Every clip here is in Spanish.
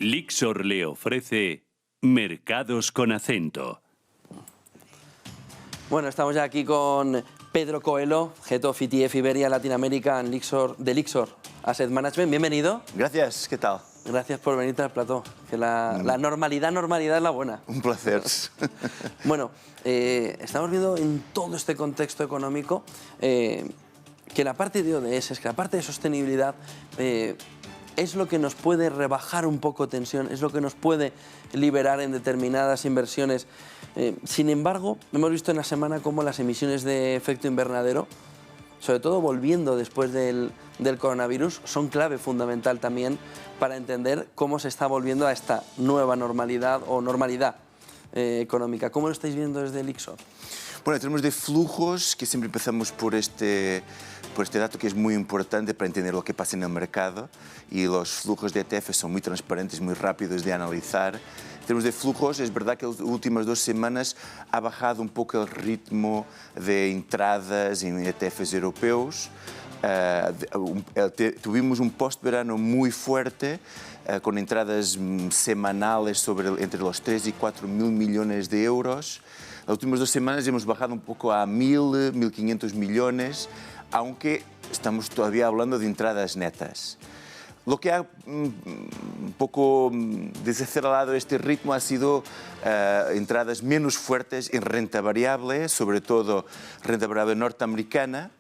Lixor le ofrece Mercados con Acento. Bueno, estamos ya aquí con Pedro Coelho, Head of ETF Iberia Latinoamérica de Lixor Asset Management. Bienvenido. Gracias, ¿qué tal? Gracias por venirte al plató. Que la normalidad es la buena. Un placer. Bueno, estamos viendo en todo este contexto económico que la parte de ODS, que la parte de sostenibilidad es lo que nos puede rebajar un poco tensión, es lo que nos puede liberar en determinadas inversiones. Sin embargo, hemos visto en la semana cómo las emisiones de efecto invernadero, sobre todo volviendo después del coronavirus, son clave fundamental también para entender cómo se está volviendo a esta nueva normalidad o normalidad económica. ¿Cómo lo estáis viendo desde Lixor? Bueno, tenemos de flujos, que siempre empezamos por este dato que es muy importante para entender lo que pasa en el mercado, y los flujos de ETF son muy transparentes, muy rápidos de analizar. En términos de flujos, es verdad que las últimas 2 semanas ha bajado un poco el ritmo de entradas en ETFs europeos. Tuvimos un post-verano muy fuerte, con entradas semanales entre los 3 y 4 mil millones de euros. Las últimas 2 semanas hemos bajado un poco a 1.500 millones, aunque estamos todavía hablando de entradas netas. Lo que ha un poco desacelerado este ritmo ha sido entradas menos fuertes en renta variable, sobre todo renta variable norteamericana,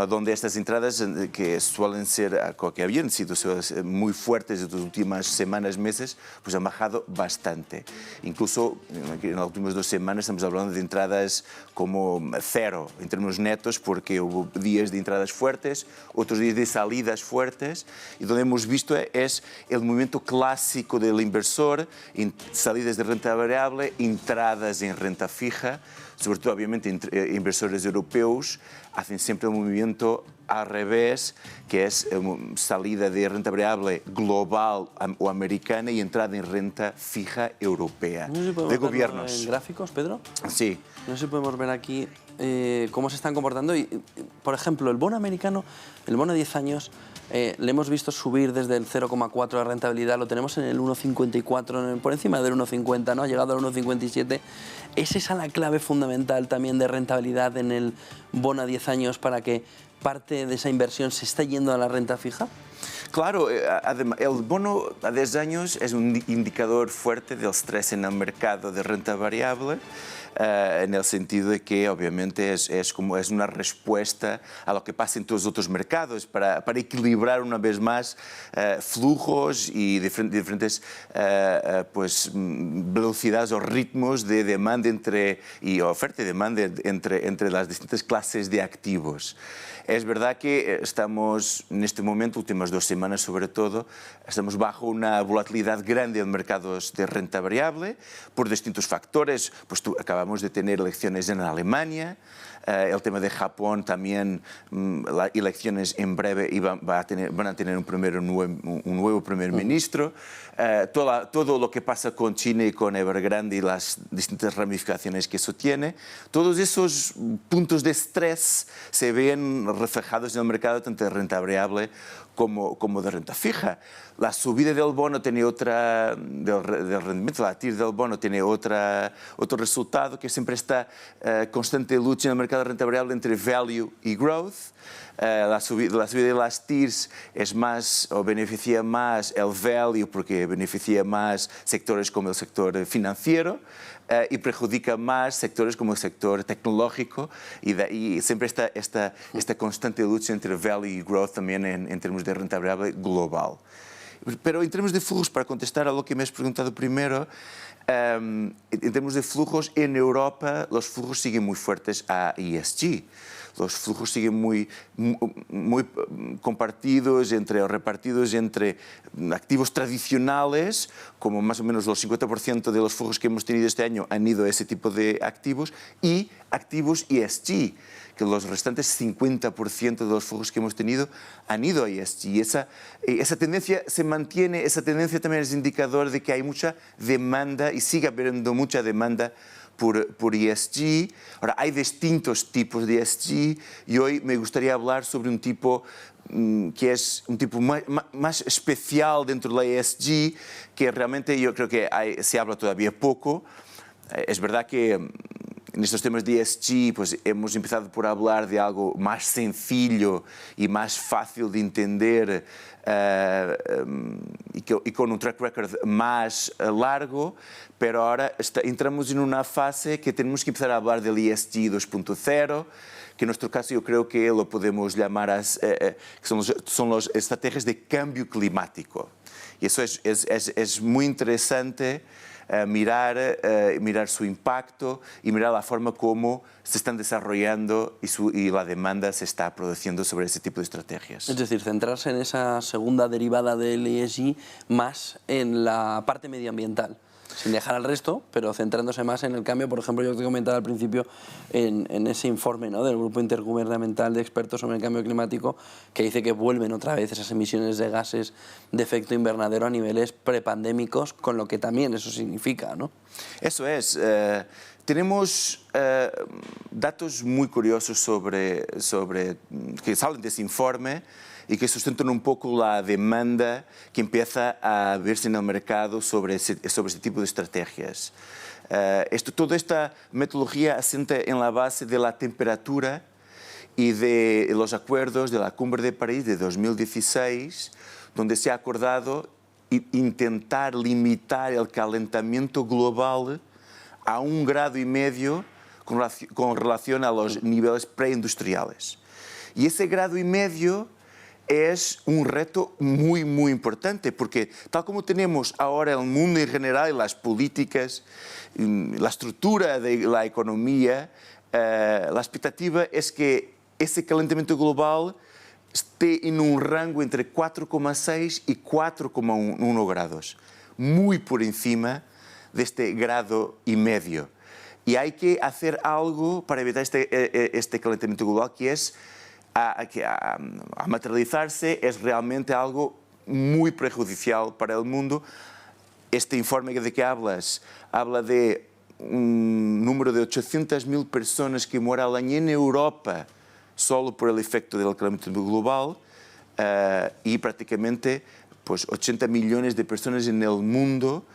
donde estas entradas que suelen ser, que habían sido muy fuertes en las últimas semanas, meses, pues han bajado bastante. Incluso en las últimas 2 semanas estamos hablando de entradas como 0 en términos netos, porque hubo días de entradas fuertes, otros días de salidas fuertes, y donde hemos visto es el movimiento clásico del inversor en salidas de renta variable, entradas en renta fija. Sobre todo, obviamente, inversores europeos hacen siempre un movimiento al revés, que es salida de renta variable global o americana y entrada en renta fija europea, no sé si de gobiernos. ¿En gráficos, Pedro? Sí. No sé si podemos ver aquí cómo se están comportando. Y, por ejemplo, el bono americano, el bono de 10 años, le hemos visto subir desde el 0,4 de rentabilidad, lo tenemos en el 1,54, por encima del 1,50, ¿no? Ha llegado al 1,57. ¿Es esa la clave fundamental también de rentabilidad en el bono a 10 años para que parte de esa inversión se esté yendo a la renta fija? Claro, además, el bono a 10 años es un indicador fuerte del estrés en el mercado de renta variable, en el sentido de que obviamente es una respuesta a lo que pasa en todos los otros mercados, para equilibrar una vez más flujos y diferentes pues, velocidades o ritmos de demanda y oferta y demanda entre las distintas clases de activos. Es verdad que estamos en este momento, últimas 2 semanas sobre todo, estamos bajo una volatilidad grande en mercados de renta variable por distintos factores. Pues acabamos de tener elecciones en Alemania, el tema de Japón también, las elecciones en breve van a tener un nuevo primer ministro. Todo lo que pasa con China y con Evergrande y las distintas ramificaciones que eso tiene, todos esos puntos de estrés se ven reflejados en el mercado tanto de renta variable como de renta fija. La subida del bono tiene del rendimiento, la TIR del bono tiene otro resultado, que siempre está constante lucha en el mercado de renta variable entre value y growth. La subida de las TIRs es más, o beneficia más el value, porque beneficia más sectores como el sector financiero, y perjudica más sectores como el sector tecnológico, y siempre está esta constante lucha entre value y growth también en términos de renta variable global. Pero en términos de flujos, para contestar a lo que me has preguntado primero, en términos de flujos, en Europa los flujos siguen muy fuertes a ESG. Los flujos siguen muy compartidos o repartidos entre activos tradicionales, como más o menos los 50% de los flujos que hemos tenido este año han ido a ese tipo de activos, y activos ESG, que los restantes 50% de los flujos que hemos tenido han ido a ESG. Y esa tendencia se mantiene, esa tendencia también es indicador de que hay mucha demanda y sigue habiendo mucha demanda por ESG. Ahora, hay distintos tipos de ESG y hoy me gustaría hablar sobre un tipo que es un tipo más especial dentro de la ESG, que realmente yo creo que se habla todavía poco. Es verdad que en estos temas de ESG pues hemos empezado por hablar de algo más sencillo y más fácil de entender y con un track record más largo, pero ahora entramos en una fase que tenemos que empezar a hablar del ESG 2.0, que en nuestro caso yo creo que lo podemos llamar que son las estrategias de cambio climático. Y eso es muy interesante. Mirar su impacto y mirar la forma como se están desarrollando y la demanda se está produciendo sobre ese tipo de estrategias. Es decir, centrarse en esa segunda derivada del ESG más en la parte medioambiental, sin dejar al resto, pero centrándose más en el cambio. Por ejemplo, yo te comentaba al principio en ese informe, ¿no?, del Grupo Intergubernamental de Expertos sobre el Cambio Climático, que dice que vuelven otra vez esas emisiones de gases de efecto invernadero a niveles prepandémicos, con lo que también eso significa, ¿no? Eso es. Tenemos datos muy curiosos que salen de ese informe y que sustentan un poco la demanda que empieza a verse en el mercado sobre este tipo de estrategias. Toda esta metodología asienta en la base de la temperatura y de los acuerdos de la Cumbre de París de 2016, donde se ha acordado intentar limitar el calentamiento global a 1,5 grados con relación a los niveles preindustriales. Y ese 1,5 grados es un reto muy, muy importante, porque tal como tenemos ahora el mundo en general y las políticas, la estructura de la economía, la expectativa es que ese calentamiento global esté en un rango entre 4,6 y 4,1 grados, muy por encima de este 1,5 grados. Y hay que hacer algo para evitar este calentamiento global, que es a materializarse, es realmente algo muy perjudicial para el mundo. Este informe de que hablas habla de un número de 800.000 personas que mueren al año en Europa solo por el efecto del calentamiento global y prácticamente pues, 80 millones de personas en el mundo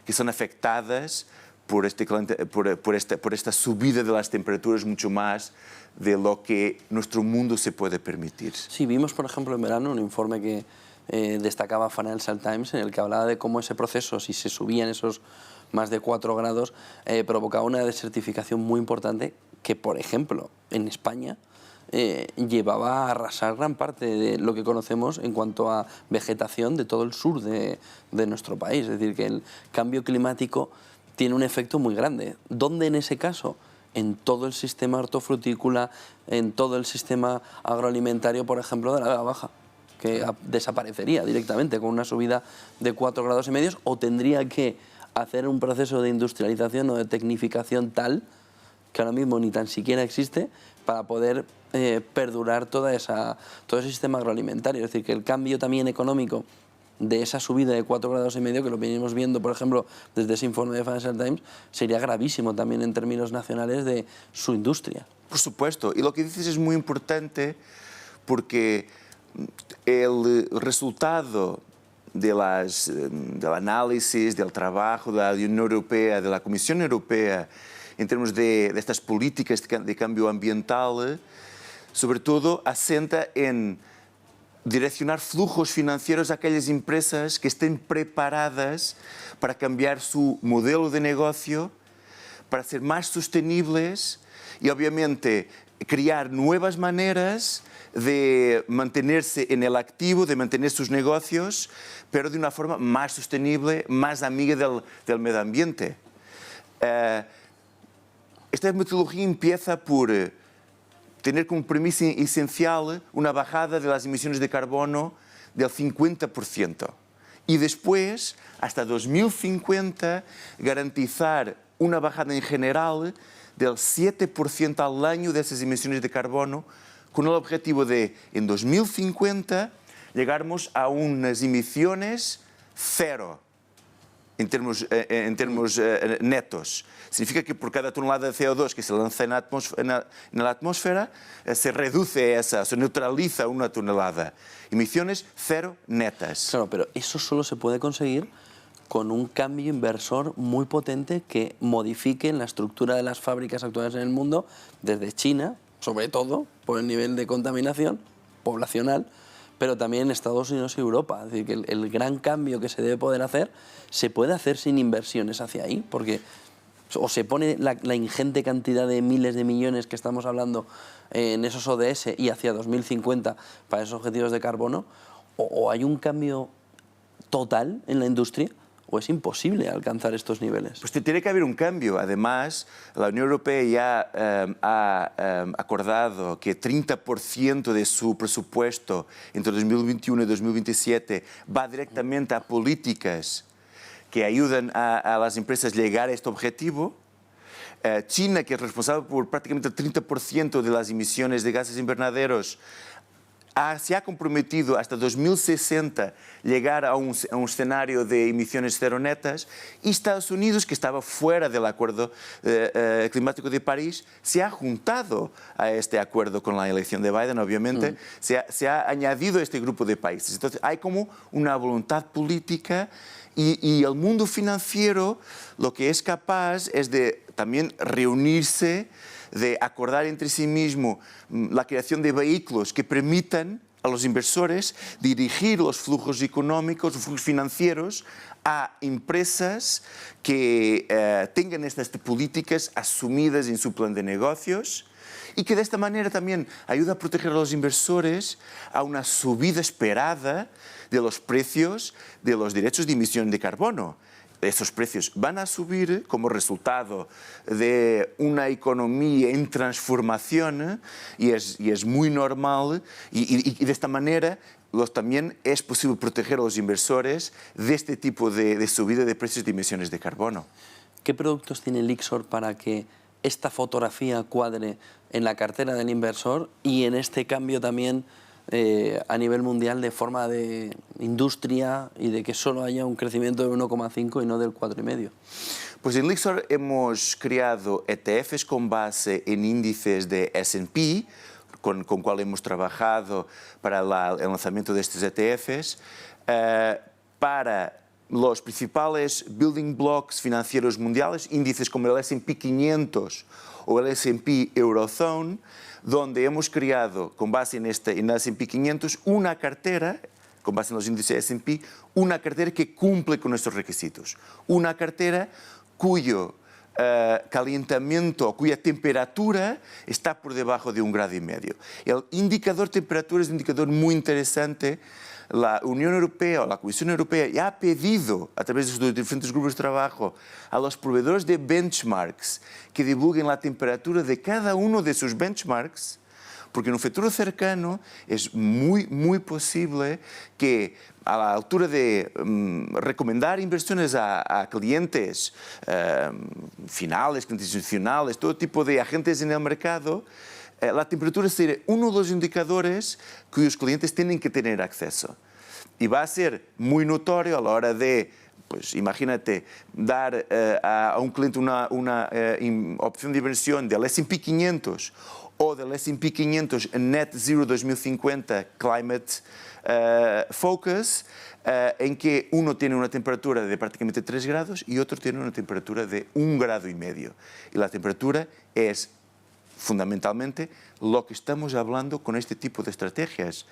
que son afectadas por esta subida de las temperaturas mucho más de lo que nuestro mundo se puede permitir. Sí, vimos, por ejemplo, en verano un informe que destacaba Financial Times, en el que hablaba de cómo ese proceso, si se subían esos más de 4 grados, provocaba una desertificación muy importante que, por ejemplo, en España llevaba a arrasar gran parte de lo que conocemos en cuanto a vegetación de todo el sur de nuestro país. Es decir, que el cambio climático tiene un efecto muy grande. ¿Dónde en ese caso? En todo el sistema hortofrutícola, en todo el sistema agroalimentario, por ejemplo, de la Vega Baja, que desaparecería directamente con una subida de 4,5 grados, o tendría que hacer un proceso de industrialización o de tecnificación tal que ahora mismo ni tan siquiera existe para poder perdurar todo ese sistema agroalimentario. Es decir, que el cambio también económico de esa subida de 4,5 grados, que lo venimos viendo, por ejemplo, desde ese informe de Financial Times, sería gravísimo también en términos nacionales de su industria. Por supuesto, y lo que dices es muy importante porque el resultado del análisis, del trabajo de la Unión Europea, de la Comisión Europea, en términos de estas políticas de cambio ambiental, sobre todo asenta en direccionar flujos financieros a aquellas empresas que estén preparadas para cambiar su modelo de negocio, para ser más sostenibles y, obviamente, crear nuevas maneras de mantenerse en el activo, de mantener sus negocios, pero de una forma más sostenible, más amiga del medio ambiente. Esta metodología empieza por tener como premisa esencial una bajada de las emisiones de carbono del 50%. Y después, hasta 2050, garantizar una bajada en general del 7% al año de esas emisiones de carbono, con el objetivo de, en 2050, llegarmos a unas emisiones cero. em termos netos. Significa que por cada tonelada de CO2 que se lança na atmósfera, se reduce esa, se neutraliza una tonelada. Emisiones cero netas. Claro, pero eso solo se puede conseguir con un cambio inversor muy potente que modifique la estructura de las fábricas actuales en el mundo, desde China, sobre todo, por el nivel de contaminación poblacional, pero también en Estados Unidos y Europa. Es decir, que el gran cambio que se debe poder hacer se puede hacer sin inversiones hacia ahí, porque o se pone la ingente cantidad de miles de millones que estamos hablando en esos ODS y hacia 2050 para esos objetivos de carbono, o hay un cambio total en la industria, o es imposible alcanzar estos niveles. Pues tiene que haber un cambio. Además, la Unión Europea ya ha acordado que 30% de su presupuesto entre 2021 y 2027 va directamente a políticas que ayudan a las empresas a llegar a este objetivo. China, que es responsable por prácticamente el 30% de las emisiones de gases invernaderos, se ha comprometido hasta 2060 llegar a un escenario de emisiones cero netas, y Estados Unidos, que estaba fuera del Acuerdo Climático de París, se ha juntado a este acuerdo con la elección de Biden, obviamente, se ha añadido a este grupo de países. Entonces hay como una voluntad política, y el mundo financiero lo que es capaz es de también reunirse, de acordar entre sí mismo la creación de vehículos que permitan a los inversores dirigir los flujos económicos, los flujos financieros a empresas que tengan estas políticas asumidas en su plan de negocios, y que de esta manera también ayuda a proteger a los inversores a una subida esperada de los precios de los derechos de emisión de carbono. Esos precios van a subir como resultado de una economía en transformación, y es muy normal, y de esta manera también es posible proteger a los inversores de este tipo de subida de precios de emisiones de carbono. ¿Qué productos tiene Lyxor para que esta fotografía cuadre en la cartera del inversor y en este cambio también a nivel mundial de forma de industria, y de que solo haya un crecimiento de 1,5 y no del 4,5? Pues en Lyxor hemos creado ETFs con base en índices de S&P, con cual hemos trabajado para el lanzamiento de estos ETFs, para los principales building blocks financieros mundiales, índices como el S&P 500 o el S&P Eurozone, donde hemos creado, con base en el S&P 500, una cartera, con base en los índices S&P, una cartera que cumple con nuestros requisitos. Una cartera cuyo calentamiento, cuya temperatura está por debajo de 1,5 grados. El indicador de temperatura es un indicador muy interesante. La Unión Europea o la Comisión Europea ya ha pedido, a través de sus diferentes grupos de trabajo, a los proveedores de benchmarks que divulguen la temperatura de cada uno de sus benchmarks, porque en un futuro cercano es muy posible que, a la altura de recomendar inversiones a clientes finales, clientes institucionales, todo tipo de agentes en el mercado, la temperatura será uno de los indicadores cuyos clientes tienen que tener acceso. Y va a ser muy notorio a la hora de, pues imagínate, dar a un cliente una opción de inversión del S&P 500 o del S&P 500 Net Zero 2050 Climate Focus, en que uno tiene una temperatura de prácticamente 3 grados y otro tiene una temperatura de 1,5 grados. Y la temperatura es fundamentalmente lo que estamos hablando con este tipo de estrategias.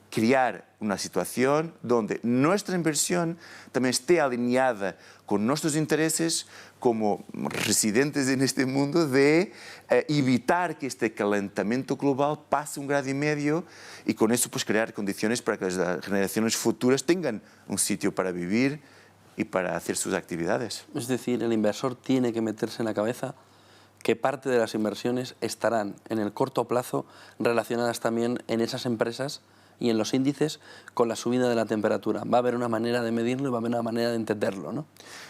Crear una situación donde nuestra inversión también esté alineada con nuestros intereses como residentes en este mundo, de evitar que este calentamiento global pase 1,5 grados, y con eso pues crear condiciones para que las generaciones futuras tengan un sitio para vivir y para hacer sus actividades. Es decir, el inversor tiene que meterse en la cabeza que parte de las inversiones estarán en el corto plazo relacionadas también en esas empresas y en los índices con la subida de la temperatura. Va a haber una manera de medirlo y va a haber una manera de entenderlo, ¿no?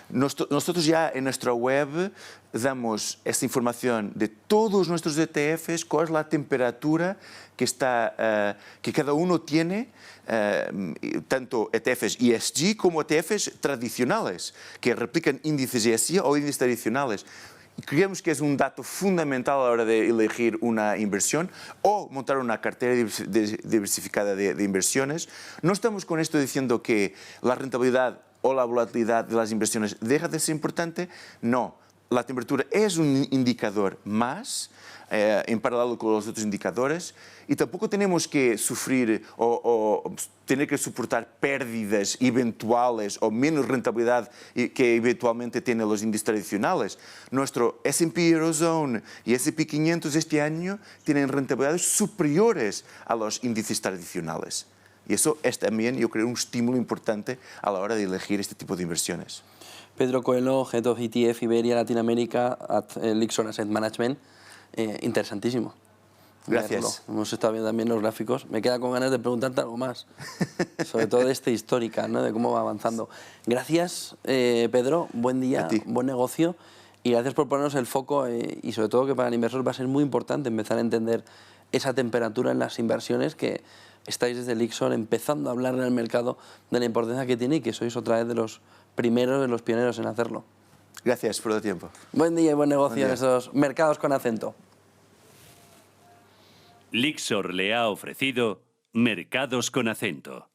Nosotros ya en nuestra web damos esta información de todos nuestros ETFs, cuál es la temperatura que cada uno tiene, tanto ETFs ESG como ETFs tradicionales, que replican índices ESG o índices tradicionales. Creemos que es un dato fundamental a la hora de elegir una inversión o montar una cartera diversificada de inversiones. No estamos con esto diciendo que la rentabilidad o la volatilidad de las inversiones deja de ser importante. No, la temperatura es un indicador más en paralelo con los otros indicadores y tampoco tenemos que sufrir o tener que soportar pérdidas eventuales o menos rentabilidad que eventualmente tienen los índices tradicionales. Nuestro S&P Eurozone y S&P 500 este año tienen rentabilidades superiores a los índices tradicionales. Y eso es también, yo creo, un estímulo importante a la hora de elegir este tipo de inversiones. Pedro Coelho, Head of ETF Iberia Latinoamérica at Lixon Asset Management. Interesantísimo. Gracias. Verlo. Hemos estado viendo también los gráficos. Me queda con ganas de preguntarte algo más, sobre todo de esta histórica, ¿no? De cómo va avanzando. Gracias, Pedro. Buen día, buen negocio. Y gracias por ponernos el foco y sobre todo que para el inversor va a ser muy importante empezar a entender esa temperatura en las inversiones que estáis desde Lixon empezando a hablarle al mercado de la importancia que tiene y que sois otra vez de los primeros, de los pioneros en hacerlo. Gracias por el tiempo. Buen día y buen negocio en estos mercados con acento. Lixor le ha ofrecido Mercados con Acento.